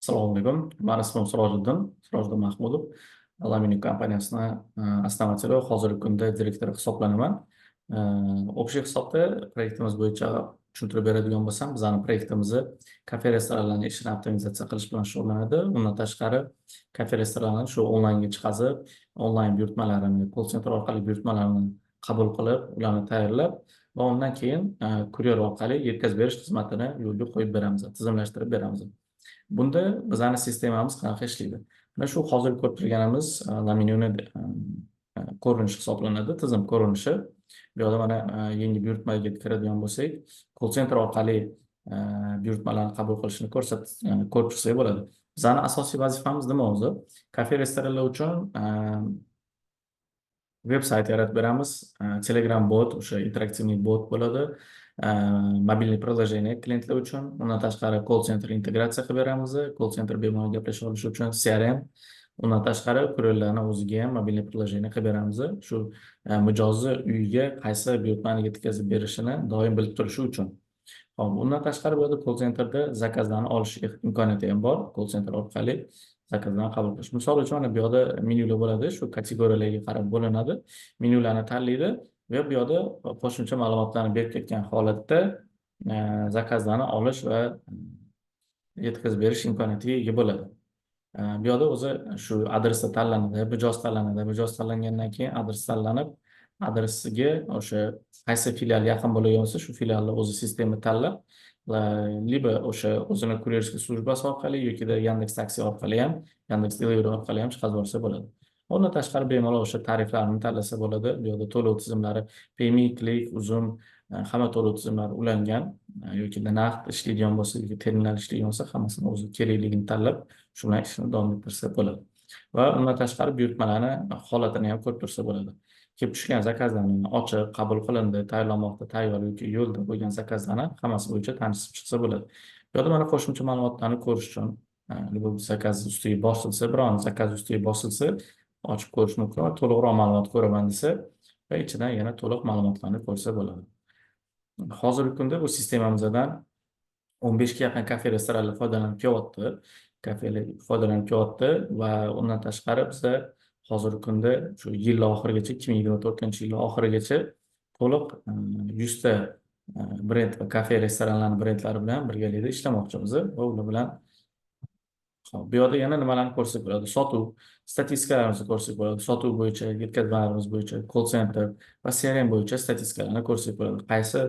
Assalomu alaykum. Mani ismim Sirojiddin Mahmudov. Aluminium kompaniyasini основатель va hozirgi kunda direktor hisoblanaman. Общий hisobda proyektimiz bo'yicha tushuntirib beradigan bo'lsam, bizning proyektimizni kafe restoranlarning ishini optimizatsiya qilish bilan shug'ullanadi. Undan tashqari kafe restoranlarni shu onlaynga chiqazib, onlayn buyurtmalarini, call center orqali buyurtmalarni qabul qilib, ularni tayyorlab va undan keyin kuryer orqali yetkazib berish xizmatini yo'lga qo'yib beramiz, tizimlashtirib beramiz. Bunda bizning sistemamiz qanaqa ishlaydi? Mana shu hozir ko'rib turganimiz laminiyoni ko'rinishi hisoblanadi, tizim ko'rinishi. Bu yerda mana yangi buyurtmaga kiradigan bo'lsak, call center orqali buyurtmalarni qabul qilishni ko'rib chiqsak bo'ladi. Bizning asosiy vazifamiz nima o'zi? Kafe restoranlar uchun veb-sayt yaratib beramiz. Telegram bot, o'sha interaktiv bot bo'ladi. Mobilniy приложение klientlar uchun. Undan tashqari call center integratsiya qilib beramiz. Call center bemalol gaplasha olishi uchun CRM. Undan tashqari kurerlarni o'ziga ham mobilniy приложение qilib beramiz. Shu mijozni uyiga qaysi buyurtmani yetkazib berishini doim bilib turishi uchun. Hop, undan tashqari bu yerda call centerda zakazlarni olish imkoniyati ham bor. Call center orqali zakazlarni qabul qilish. Misol uchun mana bu yerda menyular bo'ladi, shu kategoriyalarga qarab bo'linadi. Menyularni tanlaydi va bu yerda qo'shimcha ma'lumotlarni berib ketgan holatda zakazlarni olish va yetkazib berish imkoniyatiga ega bo'ladi. Bu yerda o'zi shu adresda tanlanadi, mijoz tanlanadi. Mijoz tanlangandan keyin adres tanlanib, adresiga o'sha qaysi filial yaqin bo'lgan bo'lsa, shu filialni o'zi sistema tanlab, liba o'sha o'zini kurerskiy slujbasi orqali yoki Yandex Taksi orqali ham, Yandex Delivery orqali ham chiqarib yuborsa bo'ladi. Undan tashqari bemalol o'sha tariflarni tanlasa bo'ladi. Bu yerda to'lov tizimlari, Payme, Click, Uzum, hamma to'lov tizimlari ulangan yoki naqd ishlaydigan bo'lsa, yoki terminal ishlaydigan bo'lsa, hammasini o'zi kerakligini tanlab, shu bilan ishni davom ettirsa bo'ladi. Va undan tashqari buyurtmalarni holatini ham ko'rib tursa bo'ladi. Kelib tushgan zakazlarni ochiq, qabul qilindi, tayyorlanmoqda, tayyor yoki yo'lda bo'lgan zakazlarni hammasi bo'yicha tanishib chiqsa bo'ladi. Bu yerda mana qo'shimcha ma'lumotlarni ko'rish uchun bu zakaz ustiga bosilsa, biron zakaz ustiga bosilsa, ochib ko'rish mumkin va to'liqroq ma'lumot ko'raman desa va ichidan yana to'liq ma'lumotlarni ko'rsa bo'ladi. Hozirgi kunda bu sistemamizdan 15 ga yaqin kafe restoranlar foydalanib kelyapti va undan tashqari bizda hozirgi kunda shu yil oxirigacha 2024-yil oxirigacha to'liq 100 ta brend va kafe restoranlarning brendlari bilan birgalikda ishlamoqchimiz va ular bilan bu yerda yana nimalarni ko'rsak bo'ladi? Sotuv statistikalarimizni ko'rsak bo'ladi. Sotuv bo'yicha, yetkazmalarimiz bo'yicha, call center va CRM bo'yicha statistikalarni ko'rsak bo'ladi. Qaysi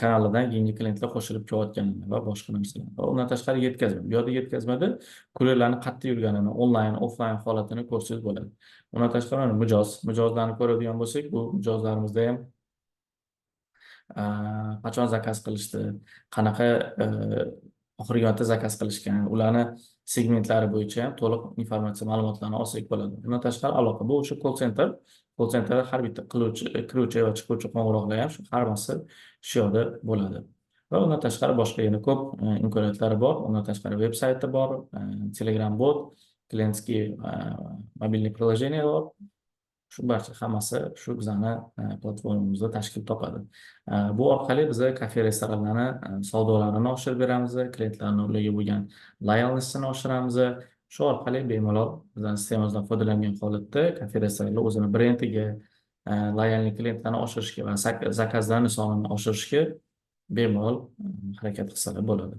kanallardan yangi klientlar qo'shilib kelayotganini va boshqa narsalar. Va undan tashqari yetkazma. Bu yerda yetkazmada kurerlarning qayerda yurganini, onlayn, offlayn holatini ko'rsangiz bo'ladi. Undan tashqari mijozlarni ko'radigan bo'lsak, bu mijozlarimizda ham qachon zakaz qilishdi, qanaqa oxirgi marta zakaz qilishgan, ularni segmentlari bo'yicha ham to'liq informatsiya ma'lumotlarni olsak bo'ladi. Bundan tashqari aloqa bu o'sha call center har bitta kiruvchi va chiquvchi qo'ng'iroqlar ham hammasi shu yerda bo'ladi. Va undan tashqari boshqa yana ko'p imkoniyatlari bor. Undan tashqari veb-sayti bor, Telegram bot, klientskiy mobilniy приложение bor. Shu barcha hammasi shu bizning platformamizda tashkil topadi. Bu orqali biz kafe restoranlarni savdolarini oshirib beramiz, klientlarning ularga bo'lgan loyalnessini oshiramiz. Shu orqali bemalol bizning sistemamizdan foydalangan holatda kafe restoranlar o'zini brendiga, loyallik klientlarni oshirishga va zakazlarning sonini oshirishga bemalol harakat qilsalar bo'ladi.